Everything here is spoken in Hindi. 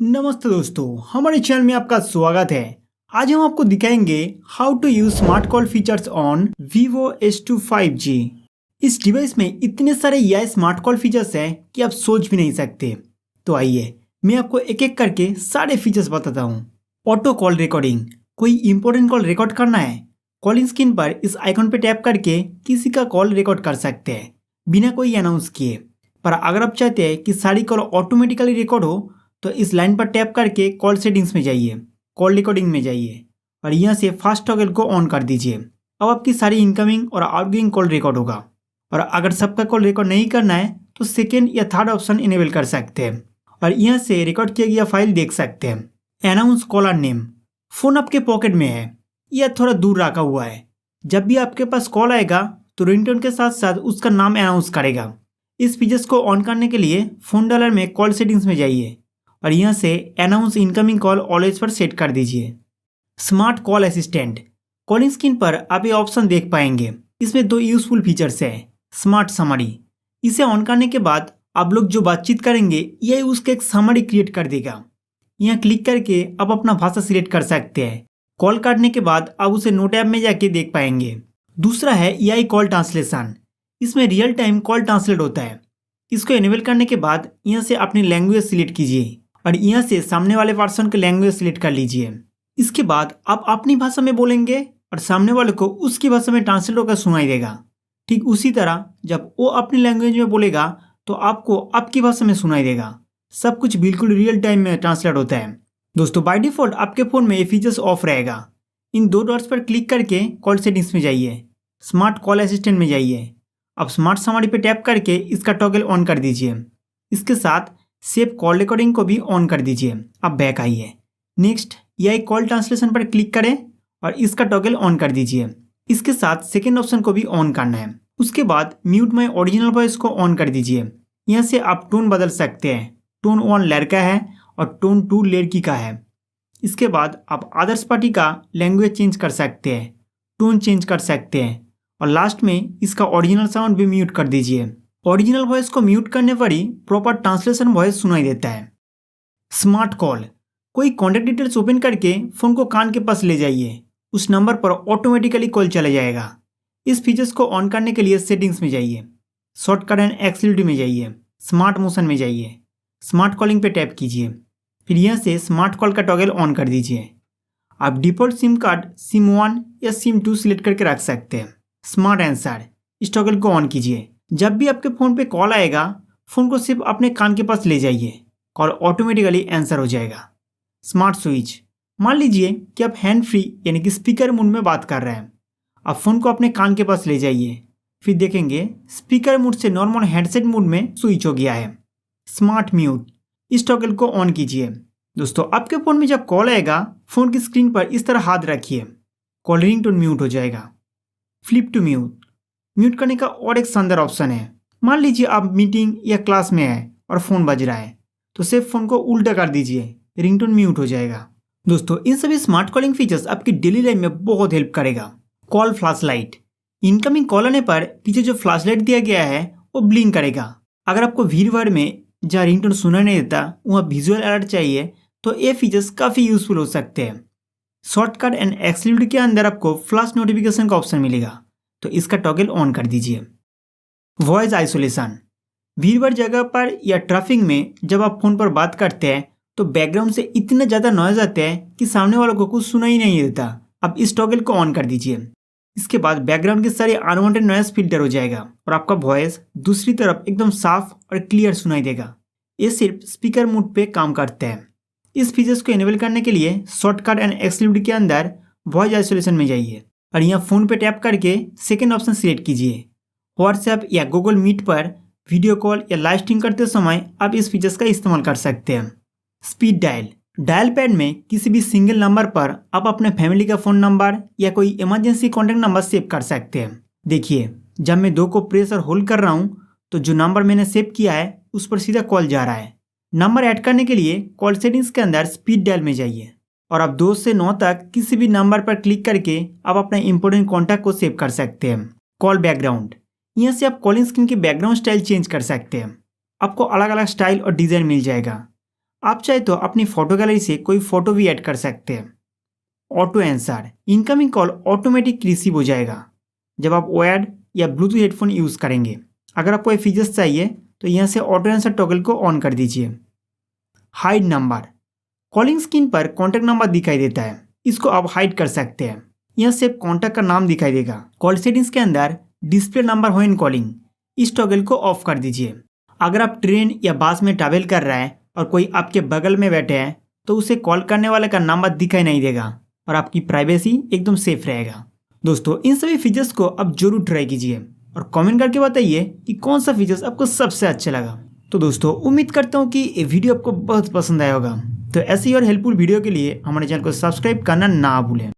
नमस्ते दोस्तों, हमारे चैनल में आपका स्वागत है। आज हम आपको दिखाएंगे how to use smart call features on Vivo S2 5G। इस डिवाइस में इतने सारे AI स्मार्ट कॉल फीचर्स हैं कि आप सोच भी नहीं सकते। तो आइए मैं आपको एक एक करके सारे फीचर्स बताता हूँ। ऑटो कॉल रिकॉर्डिंग, कोई इंपॉर्टेंट कॉल रिकॉर्ड करना है, कॉलिंग स्क्रीन पर इस आइकॉन पर टैप करके किसी का कॉल रिकॉर्ड कर सकते हैं बिना कोई अनाउंस किए। पर अगर आप चाहते हैं कि सारी कॉल ऑटोमेटिकली रिकॉर्ड हो तो इस लाइन पर टैप करके कॉल सेटिंग्स में जाइए, कॉल रिकॉर्डिंग में जाइए और यहाँ से फास्ट टॉगल को ऑन कर दीजिए। अब आपकी सारी इनकमिंग और आउटगोइंग कॉल रिकॉर्ड होगा। और अगर सबका कॉल रिकॉर्ड नहीं करना है तो सेकेंड या थर्ड ऑप्शन इनेबल कर सकते हैं और यहाँ से रिकॉर्ड किया गया फाइल देख सकते हैं। अनाउंस कॉलर नेम, फ़ोन आपके पॉकेट में है या थोड़ा दूर रखा हुआ है, जब भी आपके पास कॉल आएगा तो रिंगटोन के साथ साथ उसका नाम अनाउंस करेगा। इस फीचर्स को ऑन करने के लिए फ़ोन डायलर में कॉल सेटिंग्स में जाइए और यहाँ से अनाउंस इनकमिंग कॉल ऑलवेज पर सेट कर दीजिए। Smart call assistant, calling screen पर आप ये ऑप्शन देख पाएंगे। इसमें दो यूजफुल फीचर्स है। स्मार्ट समरी, इसे ऑन करने के बाद आप लोग जो बातचीत करेंगे यही उसका एक समरी क्रिएट कर देगा। यहाँ क्लिक करके आप अपना भाषा सिलेक्ट कर सकते हैं। कॉल काटने के बाद आप उसे नोट ऐप में जाके देख पाएंगे। दूसरा है AI कॉल ट्रांसलेशन, इसमें रियल टाइम कॉल ट्रांसलेट होता है। इसको इनेबल करने के बाद यहाँ से अपनी लैंग्वेज सिलेक्ट कीजिए और यहाँ से सामने वाले पर्सन की लैंग्वेज सिलेक्ट कर लीजिए। इसके बाद आप अपनी भाषा में बोलेंगे और सामने वाले को उसकी भाषा में ट्रांसलेट होकर सुनाई देगा। ठीक उसी तरह जब वो अपनी लैंग्वेज में बोलेगा तो आपको आपकी भाषा में सुनाई देगा। सब कुछ बिल्कुल रियल टाइम में ट्रांसलेट होता है। दोस्तों, बाय डिफॉल्ट आपके फ़ोन में ये फीचर्स ऑफ रहेगा। इन दो डॉट्स पर क्लिक करके कॉल सेटिंग्स में जाइए, स्मार्ट कॉल असिस्टेंट में जाइए। अब स्मार्ट समरी पे टैप करके इसका टॉगल ऑन कर दीजिए। इसके साथ सेव कॉल रिकॉर्डिंग को भी ऑन कर दीजिए। अब बैक आइए, नेक्स्ट AI कॉल ट्रांसलेशन पर क्लिक करें और इसका टॉगल ऑन कर दीजिए। इसके साथ सेकेंड ऑप्शन को भी ऑन करना है। उसके बाद म्यूट माई ओरिजिनल वॉइस को ऑन कर दीजिए। यहाँ से आप टोन बदल सकते हैं। टोन 1 लड़का है और टोन 2 लड़की का है। इसके बाद आप अदर्स पार्टी का लैंग्वेज चेंज कर सकते हैं, टोन चेंज कर सकते हैं और लास्ट में इसका ओरिजिनल साउंड भी म्यूट कर दीजिए। ओरिजिनल वॉइस को म्यूट करने पर ही प्रॉपर ट्रांसलेशन वॉइस सुनाई देता है। स्मार्ट कॉल, कोई कॉन्टैक्ट डिटेल्स ओपन करके फ़ोन को कान के पास ले जाइए, उस नंबर पर ऑटोमेटिकली कॉल चला जाएगा। इस फीचर्स को ऑन करने के लिए सेटिंग्स में जाइए, शॉर्टकट एंड एक्सेसिबिलिटी में जाइए, स्मार्ट मोशन में जाइए, स्मार्ट कॉलिंग पे टैप कीजिए। फिर यहाँ से स्मार्ट कॉल का टॉगल ऑन कर दीजिए। आप डिफ़ॉल्ट सिम कार्ड SIM 1 या SIM 2 सिलेक्ट करके रख सकते हैं। स्मार्ट आंसर, इस टॉगल को ऑन कीजिए। जब भी आपके फ़ोन पे कॉल आएगा फ़ोन को सिर्फ अपने कान के पास ले जाइए, कॉल ऑटोमेटिकली आंसर हो जाएगा। स्मार्ट स्विच, मान लीजिए कि आप हैंड फ्री यानी कि स्पीकर मोड में बात कर रहे हैं। आप फ़ोन को अपने कान के पास ले जाइए, फिर देखेंगे स्पीकर मोड से नॉर्मल हैंडसेट मोड में स्विच हो गया है। स्मार्ट म्यूट, इस टॉगल को ऑन कीजिए। दोस्तों, आपके फ़ोन में जब कॉल आएगा फ़ोन की स्क्रीन पर इस तरह हाथ रखिए, कॉल रिंगटोन म्यूट हो जाएगा। फ्लिप टू म्यूट, म्यूट करने का और एक शानदार ऑप्शन है। मान लीजिए आप मीटिंग या क्लास में हैं और फ़ोन बज रहा है तो सिर्फ फ़ोन को उल्टा कर दीजिए, रिंगटोन म्यूट हो जाएगा। दोस्तों, इन सभी स्मार्ट कॉलिंग फीचर्स आपकी डेली लाइफ में बहुत हेल्प करेगा। Call flash light, incoming call आने पर पीछे जो फ्लैश लाइट दिया गया है वो ब्लिंक करेगा। अगर आपको भीड़ भाड़ में जहाँ रिंगटोन सुनाई नहीं देता वहाँ विजुअल अलर्ट चाहिए तो ये फीचर्स काफ़ी यूजफुल हो सकते हैं। शॉर्टकट एंड एक्सेसिबिलिटी के अंदर आपको फ्लैश नोटिफिकेशन का ऑप्शन मिलेगा, तो इसका टॉगल ऑन कर दीजिए। वॉइस आइसोलेशन, भीड़ जगह पर या ट्रैफिक में जब आप फ़ोन पर बात करते हैं तो बैकग्राउंड से इतना ज़्यादा नॉइज आता है कि सामने वालों को कुछ सुनाई नहीं देता। अब इस टॉगल को ऑन कर दीजिए। इसके बाद बैकग्राउंड के सारे अनवांटेड नॉइज फिल्टर हो जाएगा और आपका वॉइस दूसरी तरफ एकदम साफ और क्लियर सुनाई देगा। ये सिर्फ स्पीकर मोड पे काम करते हैं। इस फीचर्स को इनेबल करने के लिए शॉर्टकट एंड एक्सेसिबिलिटी के अंदर वॉइस आइसोलेशन में जाइए और यहाँ फ़ोन पे टैप करके सेकेंड ऑप्शन सिलेक्ट कीजिए। व्हाट्सएप या गूगल मीट पर वीडियो कॉल या लाइव स्ट्रीम करते समय आप इस फीचर्स का इस्तेमाल कर सकते हैं। स्पीड डायल, डायल पैड में किसी भी सिंगल नंबर पर आप अपने फैमिली का फ़ोन नंबर या कोई इमरजेंसी कॉन्टैक्ट नंबर सेव कर सकते हैं। देखिए, जब मैं 2 को प्रेस और होल्ड कर रहा हूँ तो जो नंबर मैंने सेव किया है उस पर सीधा कॉल जा रहा है। नंबर ऐड करने के लिए कॉल सेटिंग्स के अंदर स्पीड डायल में जाइए और आप 2 से 9 तक किसी भी नंबर पर क्लिक करके आप अपना इंपॉर्टेंट कॉन्टैक्ट को सेव कर सकते हैं। कॉल बैकग्राउंड, यहाँ से आप कॉलिंग स्क्रीन की बैकग्राउंड स्टाइल चेंज कर सकते हैं। आपको अलग अलग स्टाइल और डिज़ाइन मिल जाएगा। आप चाहे तो अपनी फोटो गैलरी से कोई फोटो भी ऐड कर सकते हैं। Auto answer, incoming call automatic receive हो जाएगा जब आप वायर्ड या ब्लूटूथ हेडफोन यूज़ करेंगे। अगर आपको ये फीचर्स चाहिए तो यहाँ से ऑटो आंसर टॉगल को ऑन कर दीजिए। हाइड नंबर, कॉलिंग स्क्रीन पर कॉन्टैक्ट नंबर दिखाई देता है, इसको आप हाइड कर सकते हैं। यहाँ से कॉन्टैक्ट का नाम दिखाई देगा। कॉल सेटिंग्स के अंदर डिस्प्ले नंबर व्हेन कॉलिंग, इस टॉगल को ऑफ कर दीजिए। अगर आप ट्रेन या बस में ट्रैवल कर रहे हैं और कोई आपके बगल में बैठे हैं तो उसे कॉल करने वाले का नंबर दिखाई नहीं देगा और आपकी प्राइवेसी एकदम सेफ रहेगा। दोस्तों, इन सभी फीचर्स को आप जरूर ट्राई कीजिए और कमेंट करके बताइए कि कौन सा फीचर्स आपको सबसे अच्छा लगा। तो दोस्तों, उम्मीद करता हूँ कि ये वीडियो आपको बहुत पसंद आया होगा। तो ऐसे ही और हेल्पफुल वीडियो के लिए हमारे चैनल को सब्सक्राइब करना ना भूलें।